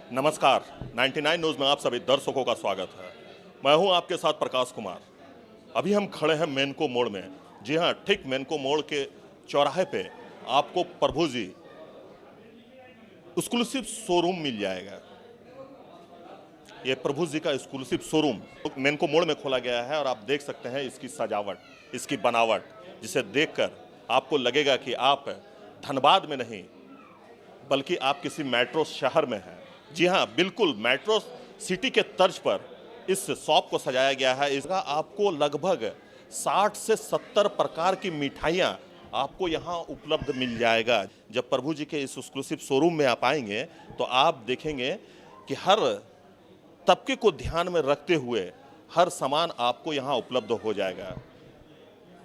नमस्कार, 99 न्यूज़ में आप सभी दर्शकों का स्वागत है। मैं हूं आपके साथ प्रकाश कुमार। अभी हम खड़े हैं मेनको मोड़ में। जी हां, ठीक मेनको मोड़ के चौराहे पे आपको प्रभु जी एक्सक्लूसिव शोरूम मिल जाएगा। ये प्रभु जी का एक्सक्लूसिव शोरूम मेनको मोड़ में खोला गया है और आप देख सकते हैं इसकी सजावट, इसकी बनावट, जिसे देखकर आपको लगेगा कि आप धनबाद में नहीं बल्कि आप किसी मेट्रो शहर में हैं। जी हाँ, बिल्कुल मेट्रो सिटी के तर्ज पर इस शॉप को सजाया गया है। इसका आपको लगभग 60 से 70 प्रकार की मिठाइयाँ आपको यहाँ उपलब्ध मिल जाएगा। जब प्रभु जी के इस एक्सक्लूसिव शोरूम में आप आएंगे तो आप देखेंगे कि हर तबके को ध्यान में रखते हुए हर सामान आपको यहाँ उपलब्ध हो जाएगा।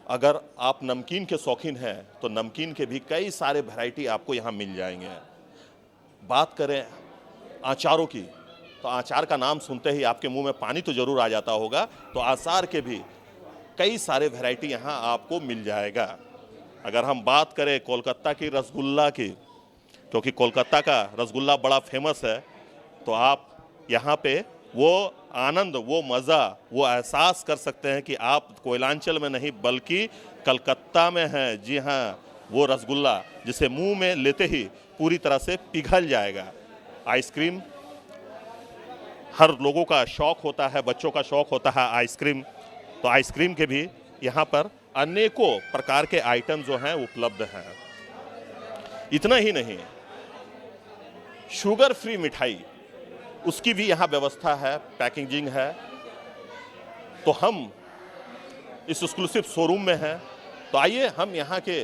अगर आप नमकीन के शौकीन हैं तो नमकीन के भी कई सारे वैरायटी आपको यहाँ मिल जाएंगे। बात करें अचारों की तो अचार का नाम सुनते ही आपके मुंह में पानी तो जरूर आ जाता होगा। तो अचार के भी कई सारे वैरायटी यहाँ आपको मिल जाएगा। अगर हम बात करें कोलकाता की रसगुल्ला की, क्योंकि कोलकाता का रसगुल्ला बड़ा फेमस है, तो आप यहाँ पे वो आनंद, वो मज़ा, वो एहसास कर सकते हैं कि आप कोयलांचल में नहीं बल्कि कलकत्ता में हैं। जी हाँ, वो रसगुल्ला जिसे मुंह में लेते ही पूरी तरह से पिघल जाएगा। आइसक्रीम हर लोगों का शौक होता है, बच्चों का शौक होता है आइसक्रीम, तो आइसक्रीम के भी यहाँ पर अनेकों प्रकार के आइटम जो हैं उपलब्ध हैं। इतना ही नहीं, शुगर फ्री मिठाई उसकी भी यहाँ व्यवस्था है, पैकेजिंग है। तो हम इस एक्सक्लूसिव शोरूम में हैं, तो आइए हम यहाँ के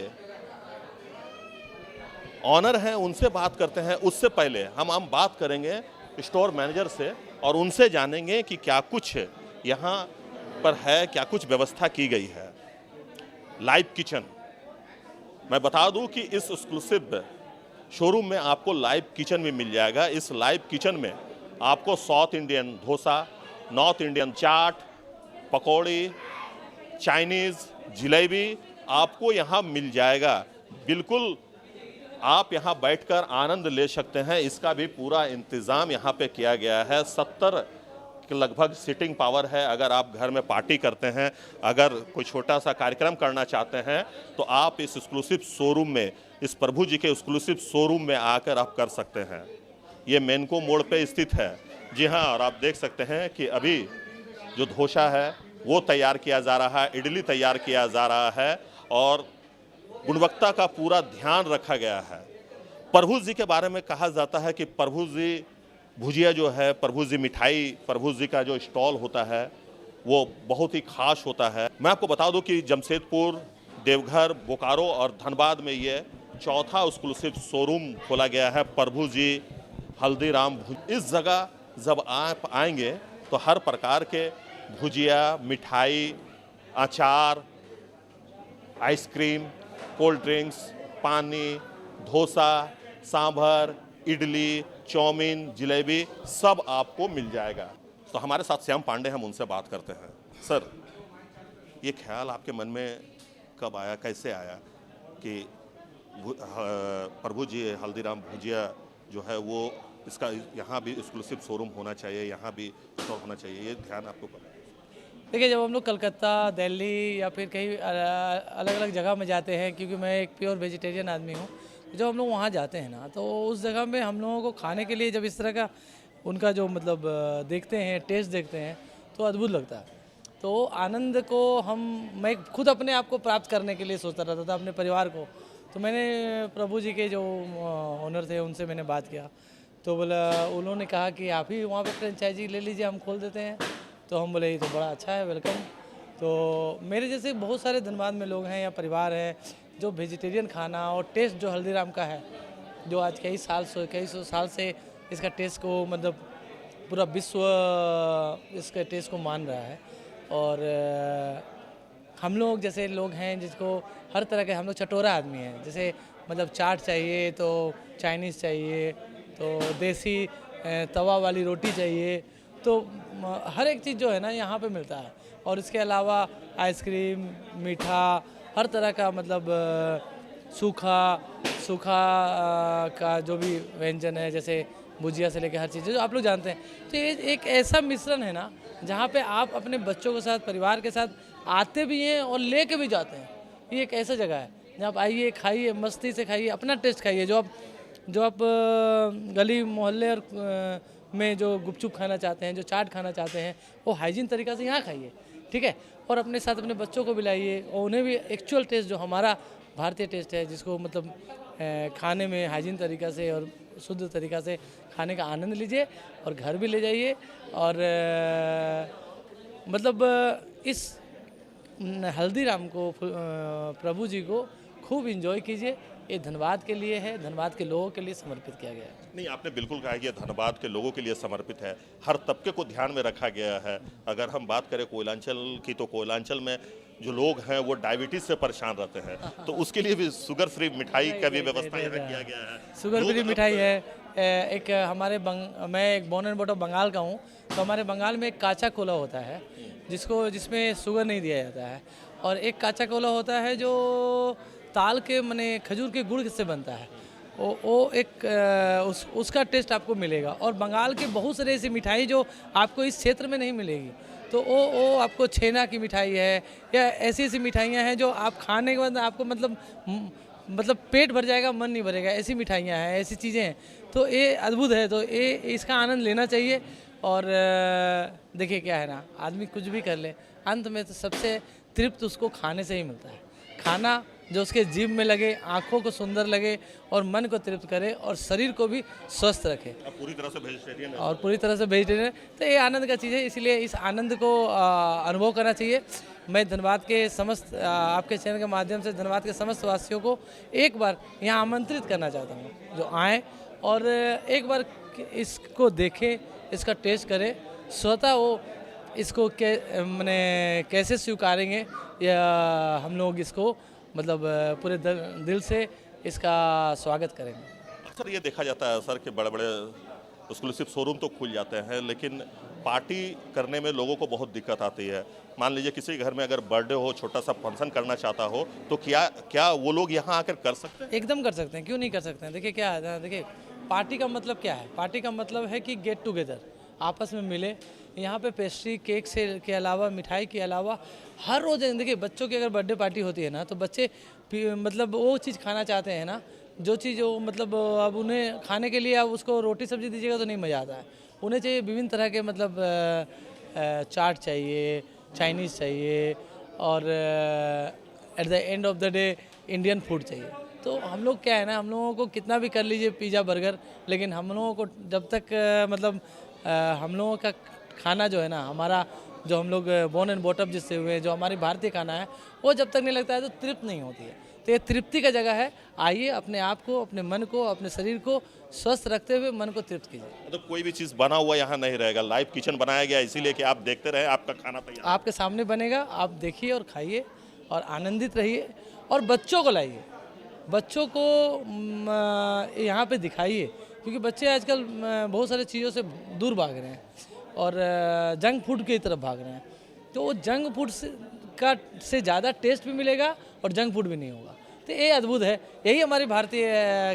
ऑनर हैं उनसे बात करते हैं। उससे पहले हम बात करेंगे स्टोर मैनेजर से और उनसे जानेंगे कि क्या कुछ यहाँ पर है, क्या कुछ व्यवस्था की गई है। लाइव किचन, मैं बता दूं कि इस एक्सक्लूसिव शोरूम में आपको लाइव किचन भी मिल जाएगा। इस लाइव किचन में आपको south Indian dosa, north Indian chaat, pakodi, Chinese, jalebi आपको यहाँ मिल जाएगा। बिल्कुल आप यहाँ बैठकर आनंद ले सकते हैं। इसका भी पूरा इंतज़ाम यहाँ पे किया गया है। 70 के लगभग सीटिंग पावर है। अगर आप घर में पार्टी करते हैं, अगर कोई छोटा सा कार्यक्रम करना चाहते हैं, तो आप इस एक्सक्लूसिव शोरूम में, इस प्रभु जी के एक्सक्लूसिव शोरूम में आकर आप कर सकते हैं। ये मेनको मोड़ पे स्थित है। जी हाँ, और आप देख सकते हैं कि अभी जो डोसा है वो तैयार किया जा रहा है, इडली तैयार किया जा रहा है और गुणवत्ता का पूरा ध्यान रखा गया है। प्रभु जी के बारे में कहा जाता है कि प्रभु जी भुजिया जो है, प्रभु जी मिठाई, प्रभु जी का जो स्टॉल होता है वो बहुत ही खास होता है। मैं आपको बता दूं कि जमशेदपुर, देवघर, बोकारो और धनबाद में ये चौथा एक्सक्लूसिव शोरूम खोला गया है, प्रभु जी हल्दीराम। इस जगह जब आप आएंगे तो हर प्रकार के भुजिया, मिठाई, अचार, आइसक्रीम, कोल्ड ड्रिंक्स, पानी, डोसा, सांभर, इडली, चाउमीन, जलेबी सब आपको मिल जाएगा। तो हमारे साथ श्याम पांडे, हम उनसे बात करते हैं। सर, ये ख्याल आपके मन में कब आया, कैसे आया कि प्रभु जी हल्दीराम भुजिया जो है वो इसका यहाँ भी एक्सक्लूसिव शोरूम होना चाहिए, यहाँ भी स्टोर होना चाहिए, ये ध्यान आपको कब आया? देखिए, जब हम लोग कलकत्ता, दिल्ली या फिर कहीं अलग अलग जगह में जाते हैं, क्योंकि मैं एक प्योर वेजिटेरियन आदमी हूँ, जब हम लोग वहाँ जाते हैं ना, तो उस जगह में हम लोगों को खाने के लिए जब इस तरह का उनका जो मतलब देखते हैं, टेस्ट देखते हैं, तो अद्भुत लगता है। तो आनंद को मैं खुद अपने आप को प्राप्त करने के लिए सोचता रहता था, अपने परिवार को। तो मैंने प्रभु जी के जो ओनर थे उनसे मैंने बात किया, तो बोला, उन्होंने कहा कि आप ही वहाँ पे फ्रेंचाइजी ले लीजिए, हम खोल देते हैं। तो हम बोले ये तो बड़ा अच्छा है, वेलकम। तो मेरे जैसे बहुत सारे धनबाद में लोग हैं या परिवार हैं जो वेजिटेरियन खाना और टेस्ट जो हल्दीराम का है, जो आज कई सौ साल से इसका टेस्ट को मतलब पूरा विश्व इसके टेस्ट को मान रहा है। और हम लोग जैसे लोग हैं जिसको हर तरह के, हम लोग चटोरा आदमी हैं, जैसे मतलब चाट चाहिए तो चाइनीज़ चाहिए, तो देसी तवा वाली रोटी चाहिए, तो हर एक चीज़ जो है ना यहाँ पे मिलता है। और इसके अलावा आइसक्रीम, मीठा, हर तरह का मतलब सूखा का जो भी व्यंजन है, जैसे भुजिया से लेकर हर चीज़ जो आप लोग जानते हैं। तो ये एक ऐसा मिश्रण है ना जहाँ पे आप अपने बच्चों के साथ, परिवार के साथ आते भी हैं और ले के भी जाते हैं। ये एक ऐसा जगह है जहाँ आप आइए, खाइए, मस्ती से खाइए, अपना टेस्ट खाइए। जो आप गली मोहल्ले और में जो गुपचुप खाना चाहते हैं, जो चाट खाना चाहते हैं, वो हाइजीन तरीक़ा से यहाँ खाइए, ठीक है। और अपने साथ अपने बच्चों को भी लाइए और उन्हें भी एक्चुअल टेस्ट जो हमारा भारतीय टेस्ट है, जिसको मतलब खाने में हाइजीन तरीक़ा से और शुद्ध तरीक़ा से खाने का आनंद लीजिए और घर भी ले जाइए। और मतलब इस हल्दीराम को प्रभु जी को खूब इंजॉय कीजिए। ये धनबाद के लिए है, धनबाद के लोगों के लिए समर्पित किया गया है। नहीं, आपने बिल्कुल कहा कि ये धनबाद के लोगों के लिए समर्पित है, हर तबके को ध्यान में रखा गया है। अगर हम बात करें कोयलांचल की, तो कोयलांचल में जो लोग हैं वो डायबिटीज से परेशान रहते हैं, तो उसके लिए भी शुगर फ्री मिठाई का भी व्यवस्था यहाँ किया गया है। शुगर फ्री मिठाई है। एक हमारे मैं एक born and brought of Bengal का हूँ, तो हमारे बंगाल में एक काचा कोला होता है जिसमें शुगर नहीं दिया जाता है, और एक काचा कोला होता है जो ताल के माने खजूर के गुड़ से बनता है। वो एक उसका टेस्ट आपको मिलेगा। और बंगाल के बहुत सारे ऐसी मिठाई जो आपको इस क्षेत्र में नहीं मिलेगी, तो वो आपको छेना की मिठाई है, या ऐसी ऐसी मिठाइयाँ हैं जो आप खाने के बाद आपको मतलब पेट भर जाएगा, मन नहीं भरेगा, ऐसी मिठाइयाँ हैं, ऐसी चीज़ें हैं। तो ये अद्भुत है, तो ये इसका आनंद लेना चाहिए। और देखिए क्या है ना, आदमी कुछ भी कर ले, अंत में तो सबसे तृप्त उसको खाने से ही मिलता है। खाना जो उसके जीभ में लगे, आँखों को सुंदर लगे और मन को तृप्त करे और शरीर को भी स्वस्थ रखे। अब पूरी तरह से वेजिटेरियन है। और पूरी तरह से वेजिटेरियन, तो ये आनंद का चीज़ है, इसलिए इस आनंद को अनुभव करना चाहिए। मैं धनबाद के समस्त आपके चैनल के माध्यम से धनबाद के समस्त वासियों को एक बार यहाँ आमंत्रित करना चाहता हूँ, जो आएँ और एक बार इसको देखें, इसका टेस्ट करें, स्वतः वो इसको मैंने कैसे स्वीकारेंगे, या हम लोग इसको मतलब पूरे दिल से इसका स्वागत करेंगे। अक्सर ये देखा जाता है सर कि बड़े बड़े एक्सक्लूसिव शोरूम तो खुल जाते हैं, लेकिन पार्टी करने में लोगों को बहुत दिक्कत आती है। मान लीजिए किसी घर में अगर बर्थडे हो, छोटा सा फंक्शन करना चाहता हो, तो क्या वो लोग यहाँ आकर कर सकते हैं? एकदम कर सकते हैं, क्यों नहीं कर सकते हैं। देखिए क्या है, देखिए पार्टी का मतलब क्या है, पार्टी का मतलब है कि गेट टुगेदर, आपस में मिले। यहाँ पे पेस्ट्री, केक से के अलावा, मिठाई के अलावा हर रोज़ देखिए, बच्चों की अगर बर्थडे पार्टी होती है ना, तो बच्चे मतलब वो चीज़ खाना चाहते हैं ना, जो चीज़ वो मतलब अब उन्हें खाने के लिए आप उसको रोटी सब्जी दीजिएगा तो नहीं मज़ा आता है। उन्हें चाहिए विभिन्न तरह के मतलब चाट चाहिए, चाइनीज़ चाहिए, और at the end of the day Indian food चाहिए। तो हम लोग क्या है ना, हम लोगों को कितना भी कर लीजिए पिज़्ज़ा बर्गर, लेकिन हम लोगों को जब तक मतलब हम लोगों का खाना जो है ना, हमारा जो हम लोग बोर्न एंड बॉट अप जिससे हुए, जो हमारी भारतीय खाना है, वो जब तक नहीं लगता है तो तृप्त नहीं होती है। तो ये तृप्ति का जगह है। आइए, अपने आप को, अपने मन को, अपने शरीर को स्वस्थ रखते हुए मन को तृप्त कीजिए। मतलब कोई भी चीज़ बना हुआ यहाँ नहीं रहेगा, लाइव किचन बनाया गया इसीलिए कि आप देखते रहे, आपका खाना तैयार आपके सामने बनेगा, आप देखिए और खाइए और आनंदित रहिए। और बच्चों को लाइए, बच्चों को यहाँ पे दिखाइए, क्योंकि बच्चे आजकल बहुत सारी चीज़ों से दूर भाग रहे हैं और जंक फूड की तरफ भाग रहे हैं। तो वो जंक फूड से ज़्यादा टेस्ट भी मिलेगा और जंक फूड भी नहीं होगा। तो ये अद्भुत है, यही हमारी भारतीय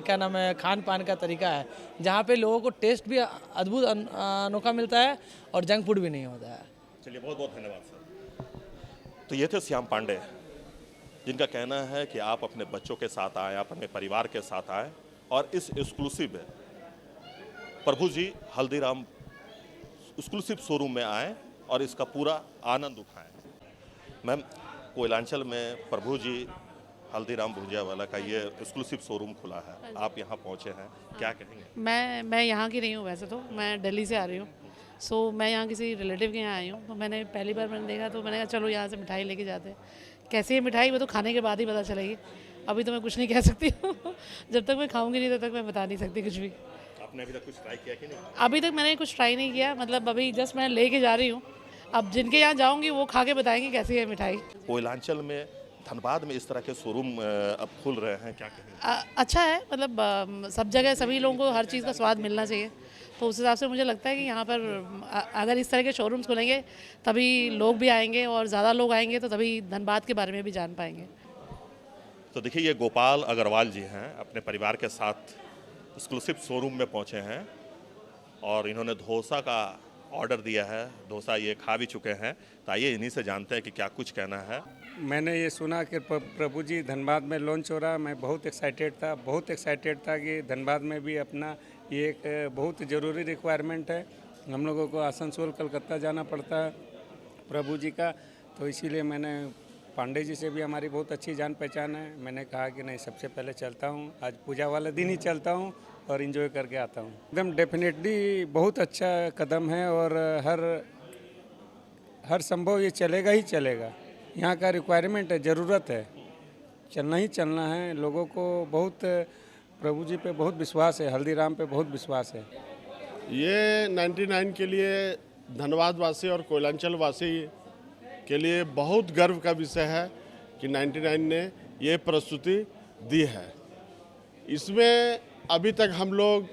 क्या नाम है, खान पान का तरीका है, जहाँ पे लोगों को टेस्ट भी अद्भुत अनोखा मिलता है और जंक फूड भी नहीं होता है। चलिए, बहुत बहुत धन्यवाद सर। तो ये थे श्याम पांडे, जिनका कहना है कि आप अपने बच्चों के साथ आएँ, आप अपने परिवार के साथ आएँ और इस एक्सक्लूसिव प्रभु जी हल्दीराम एक्सक्लूसिव शोरूम में आएँ और इसका पूरा आनंद उठाएं। मैम, कोयलांचल में प्रभु जी हल्दीराम भुजिया वाला का ये एक्सक्लूसिव शोरूम खुला है, आप यहाँ पहुँचे हैं, क्या कहेंगे? मैं यहाँ की नहीं हूँ, वैसे तो मैं दिल्ली से आ रही हूँ। सो मैं यहाँ किसी रिलेटिव के यहाँ आई हूँ, तो मैंने पहली बार मैंने देखा, तो मैंने कहा चलो यहाँ से मिठाई लेके जाते हैं। कैसी है मिठाई वो तो खाने के बाद ही पता चलेगी, अभी तो मैं कुछ नहीं कह सकती हूँ। जब तक मैं खाऊंगी नहीं तब तक मैं बता नहीं सकती कुछ भी। आपने अभी तक कुछ ट्राई किया कि नहीं? अभी तक मैंने कुछ ट्राई नहीं किया, मतलब अभी जस्ट मैं लेके जा रही हूँ। अब जिनके यहाँ जाऊँगी वो खा के बताएंगे कैसी है मिठाई। कोयलांचल में, धनबाद में इस तरह के शोरूम अब खुल रहे हैं, क्या कहेंगे? अच्छा है, मतलब सब जगह सभी लोगों को हर चीज़ का स्वाद मिलना चाहिए, तो उस हिसाब से मुझे लगता है कि यहाँ पर अगर इस तरह के शोरूम्स खुलेंगे तभी लोग भी आएंगे, और ज़्यादा लोग आएंगे तो तभी धनबाद के बारे में भी जान पाएंगे। तो देखिए, ये गोपाल अग्रवाल जी हैं, अपने परिवार के साथ एक्सक्लूसिव शोरूम में पहुँचे हैं और इन्होंने डोसा का ऑर्डर दिया है। डोसा ये खा भी चुके हैं, तो आइए इन्हीं से जानते हैं कि क्या कुछ कहना है। मैंने ये सुना कि प्रभु जी धनबाद में लॉन्च हो रहा है। मैं बहुत एक्साइटेड था कि धनबाद में भी अपना ये एक बहुत ज़रूरी रिक्वायरमेंट है। हम लोगों को आसनसोल कलकत्ता जाना पड़ता है प्रभु जी का, तो इसीलिए मैंने पांडे जी से भी हमारी बहुत अच्छी जान पहचान है। मैंने कहा कि नहीं, सबसे पहले चलता हूँ, आज पूजा वाला दिन ही चलता हूँ और एंजॉय करके आता हूँ। एकदम डेफिनेटली बहुत अच्छा कदम है और हर संभव ये चलेगा ही चलेगा। यहाँ का रिक्वायरमेंट है, ज़रूरत है, चलना ही चलना है। लोगों को बहुत प्रभु जी पे बहुत विश्वास है, हल्दीराम पे बहुत विश्वास है। ये 99 के लिए धनबाद वासी और कोयलांचल वासी के लिए बहुत गर्व का विषय है कि 99 ने ये प्रस्तुति दी है। इसमें अभी तक हम लोग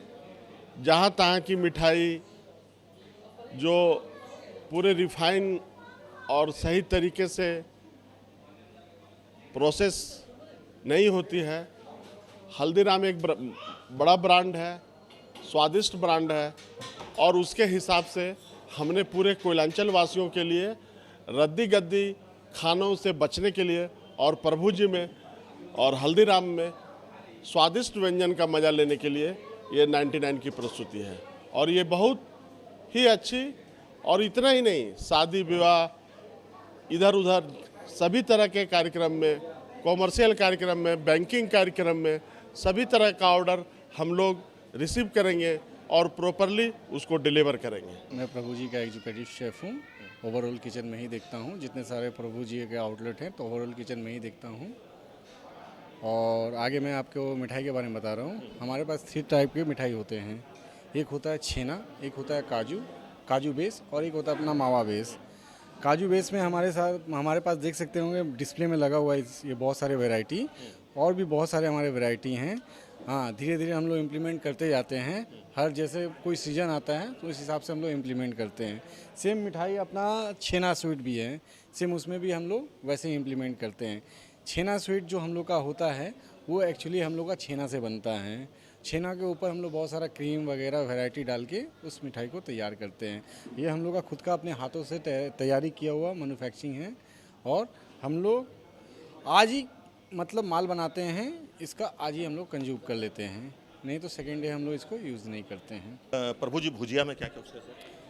जहाँ तहाँ की मिठाई जो पूरे रिफाइन और सही तरीके से प्रोसेस नहीं होती है। हल्दीराम एक बड़ा ब्रांड है, स्वादिष्ट ब्रांड है और उसके हिसाब से हमने पूरे कोयलांचल वासियों के लिए रद्दी गद्दी खानों से बचने के लिए और प्रभु जी में और हल्दीराम में स्वादिष्ट व्यंजन का मज़ा लेने के लिए ये 99 की प्रस्तुति है। और ये बहुत ही अच्छी, और इतना ही नहीं, शादी विवाह इधर उधर सभी तरह के कार्यक्रम में, कॉमर्शियल कार्यक्रम में, बैंकिंग कार्यक्रम में सभी तरह का ऑर्डर हम लोग रिसीव करेंगे और प्रॉपरली उसको डिलीवर करेंगे। मैं प्रभु जी का एग्जीक्यूटिव शेफ़ हूँ। ओवरऑल किचन में ही देखता हूँ, जितने सारे प्रभु जी के आउटलेट हैं तो ओवरऑल किचन में ही देखता हूँ। और आगे मैं आपको मिठाई के बारे में बता रहा हूँ। हमारे पास 3 टाइप के मिठाई होते हैं। एक होता है छेना, एक होता है काजू बेस और एक होता है अपना मावा बेस। काजू बेस में हमारे पास देख सकते होंगे डिस्प्ले में लगा हुआ है ये बहुत सारे वैरायटी, और भी बहुत सारे हमारे वैरायटी हैं। हाँ, धीरे धीरे हम लोग इम्प्लीमेंट करते जाते हैं। हर जैसे कोई सीज़न आता है तो इस हिसाब से हम लोग इम्प्लीमेंट करते हैं। सेम मिठाई अपना छेना स्वीट भी है, सेम उसमें भी हम लोग वैसे ही इम्प्लीमेंट करते हैं। छेना स्वीट जो हम लोग का होता है वो एक्चुअली हम लोग का छेना से बनता है। छेना के ऊपर हम लोग बहुत सारा क्रीम वगैरह वैरायटी डाल के उस मिठाई को तैयार करते हैं। ये हम लोग का खुद का अपने हाथों से तैयारी किया हुआ मैन्युफैक्चरिंग है और हम लोग आज ही मतलब माल बनाते हैं, इसका आज ही हम लोग कंज्यूम कर लेते हैं, नहीं तो सेकेंड डे हम लोग इसको यूज़ नहीं करते हैं। प्रभु जी भुजिया में क्या क्या उसके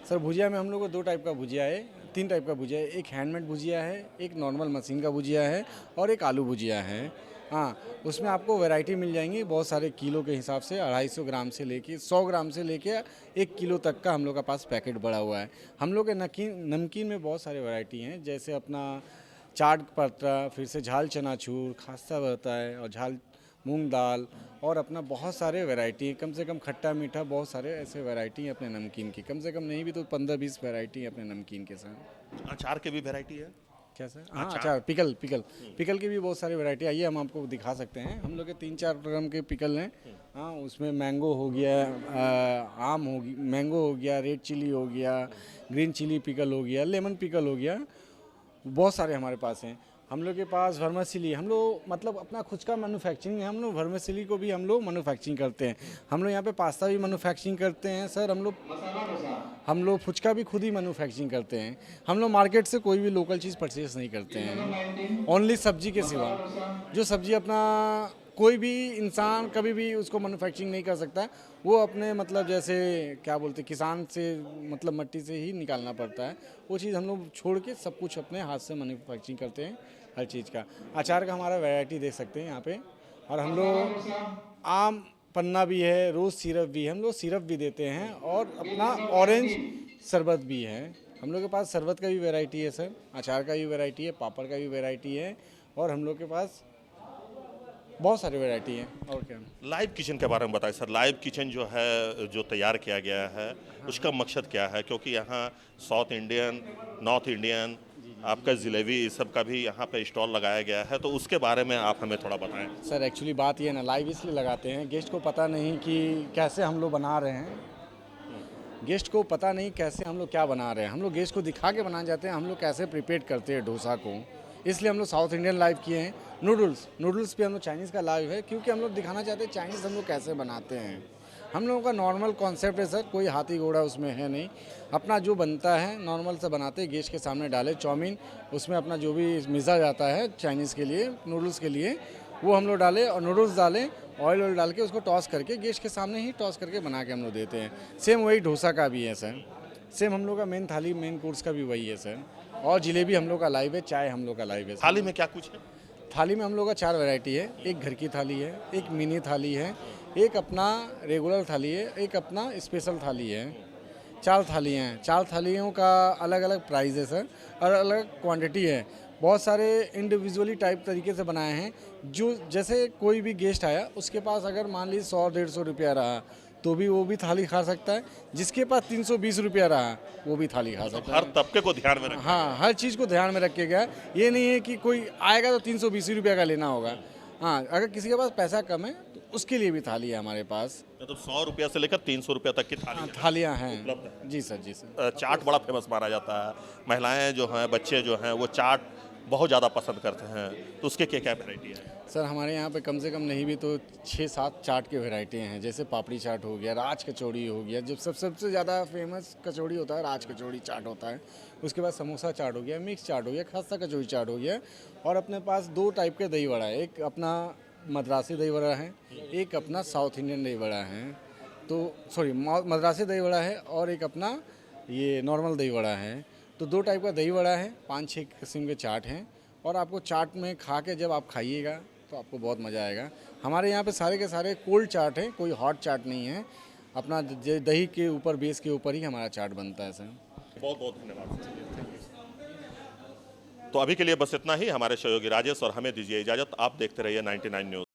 सर भुजिया में हम लोग को 2 टाइप का भुजिया है, 3 टाइप का भुजिया है। एक हैंडमेड भुजिया है, एक नॉर्मल मशीन का भुजिया है और एक आलू भुजिया है। हाँ, उसमें आपको वैरायटी मिल जाएंगी बहुत सारे किलो के हिसाब से, 250 ग्राम से लेके 100 ग्राम से लेके 1 किलो तक का हम लोग का पास पैकेट बड़ा हुआ है। हम लोग के नमकीन में बहुत सारे वैरायटी हैं, जैसे अपना चाट पत्ता, फिर से झाल चनाचूर, खास्ता रहता है और झाल मूंग दाल, और अपना बहुत सारे वैरायटी, कम से कम खट्टा मीठा बहुत सारे ऐसे वैरायटी हैं अपने नमकीन की। कम से कम नहीं भी तो 15-20 वैरायटी है अपने नमकीन के साथ। अचार के भी वैरायटी है क्या सर? हाँ, अचार, पिकल की भी बहुत सारी वैरायटी। आइए हम आपको दिखा सकते हैं। हम लोग के 3-4 रकम के पिकल हैं। हाँ, उसमें मैंगो हो गया, आम हो गया, मैंगो हो गया, रेड चिली हो गया, ग्रीन चिली पिकल हो गया, लेमन पिकल हो गया, बहुत सारे हमारे पास हैं। हम लोग के पास वर्मिसेली, हम लोग मतलब अपना खुद का मैन्युफैक्चरिंग है। हम लोग वर्मिसेली को भी हम लोग मैन्युफैक्चरिंग करते हैं। हम लोग यहाँ पे पास्ता भी मैन्युफैक्चरिंग करते हैं सर। हम लोग फुचका भी खुद ही मैन्युफैक्चरिंग करते हैं। हम लोग मार्केट से कोई भी लोकल चीज़ परचेस नहीं करते हैं, ओनली सब्जी के सिवा। जो सब्जी अपना कोई भी इंसान कभी भी उसको मैन्युफैक्चरिंग नहीं कर सकता, वो अपने मतलब जैसे क्या बोलते किसान से मतलब मट्टी से ही निकालना पड़ता है। वो चीज़ हम लोग छोड़ के सब कुछ अपने हाथ से मैन्युफैक्चरिंग करते हैं हर चीज़ का। अचार का हमारा वैरायटी देख सकते हैं यहाँ पे। और हम लोग आम पन्ना भी है, रोज़ सिरप भी है, हम लोग सिरप भी देते हैं, और अपना ऑरेंज शरबत भी है। हम लोग के पास शरबत का भी वैरायटी है सर, अचार का भी वैरायटी है, पापड़ का भी वैरायटी है, और हम लोग के पास बहुत सारी वैरायटी है। और क्या लाइव किचन के बारे में बताएं सर। लाइव किचन जो है, जो तैयार किया गया है, उसका मकसद क्या है? क्योंकि यहाँ साउथ इंडियन, नॉर्थ इंडियन, आपका जलेबी, इस सब का भी यहाँ पे स्टॉल लगाया गया है, तो उसके बारे में आप हमें थोड़ा बताएं। सर एक्चुअली बात ये है ना, लाइव इसलिए लगाते हैं, गेस्ट को पता नहीं कि कैसे हम लोग बना रहे हैं। गेस्ट को पता नहीं कैसे हम लोग क्या बना रहे हैं। हम लोग गेस्ट को दिखा के बनाने जाते हैं हम लोग कैसे प्रिपेयर करते हैं डोसा को। इसलिए हम लोग साउथ इंडियन लाइव किए हैं। नूडल्स भी हम लोग चाइनीज़ का लाइव है, क्योंकि हम लोग दिखाना चाहते हैं चाइनीज़ हम लोग कैसे बनाते हैं। हम लोगों का नॉर्मल कॉन्सेप्ट है सर, कोई हाथी घोड़ा उसमें है नहीं। अपना जो बनता है नॉर्मल से बनाते हैं, गेस्ट के सामने डाले चाउमीन, उसमें अपना जो भी मिसा जाता है चाइनीज़ के लिए, नूडल्स के लिए, वो हम लोग डालें और नूडल्स डालें, ऑयल डाल के उसको टॉस करके गेस्ट के सामने ही टॉस करके बना के हम लोग देते हैं। सेम वही डोसा का भी है सर, सेम हम लोग का मेन थाली मेन कोर्स का भी वही है सर। और जलेबी हम लोग का लाइव है, चाय हम लोग का लाइव है सर। थाली में क्या कुछ है? थाली में हम लोग का 4 वैरायटी है। एक घर की थाली है, एक मिनी थाली है, एक अपना रेगुलर थाली है, एक अपना स्पेशल थाली है। 4 थालियाँ हैं। 4 थालियों का अलग अलग प्राइस है सर और अलग क्वांटिटी है। बहुत सारे इंडिविजुअली टाइप तरीके से बनाए हैं, जो जैसे कोई भी गेस्ट आया उसके पास अगर मान लीजिए 100-150 रुपया रहा तो भी वो भी थाली खा सकता है, जिसके पास 320 रुपया रहा वो भी थाली खा सकता है। हर तबके को ध्यान में रखें। हाँ, हर चीज़ को ध्यान में रखिएगा। ये नहीं है कि कोई आएगा तो 320 रुपये का लेना होगा। हाँ, अगर किसी के पास पैसा कम है तो उसके लिए भी थाली है हमारे पास। मतलब 100 रुपया से लेकर 300 रुपया तक की थाली है। थालियाँ उपलब्ध हैं जी सर, जी सर। चाट बड़ा फेमस माना जाता है, महिलाएं जो हैं, बच्चे जो हैं, वो चाट बहुत ज़्यादा पसंद करते हैं, तो उसके क्या क्या वैरायटी है? सर हमारे यहाँ पे कम से कम नहीं भी तो 6-7 चाट की वैरायटी हैं, जैसे पापड़ी चाट हो गया, राज कचौड़ी हो गया, जो सबसे ज़्यादा फेमस कचौड़ी होता है राज कचौड़ी चाट होता है। उसके बाद समोसा चाट हो गया, मिक्स चाट हो गया, खस्ता कचौड़ी चाट हो गया, और अपने पास 2 टाइप के दही वड़ा है। एक अपना मद्रासी दही वड़ा है, एक अपना साउथ इंडियन दही वड़ा है। तो सॉरी, मद्रासी दही वड़ा है और एक अपना ये नॉर्मल दही वड़ा है। तो 2 टाइप का दही वड़ा है, 5-6 किस्म के चाट हैं, और आपको चाट में खा के जब आप खाइएगा तो आपको बहुत मज़ा आएगा। हमारे यहाँ पे सारे के सारे कोल्ड चाट हैं, कोई हॉट चाट नहीं है। अपना दही के ऊपर, बेस के ऊपर ही हमारा चाट बनता है सर। बहुत बहुत धन्यवाद। तो अभी के लिए बस इतना ही। हमारे सहयोगी राजेश और हमें दीजिए इजाज़त। आप देखते रहिए 99 न्यूज़।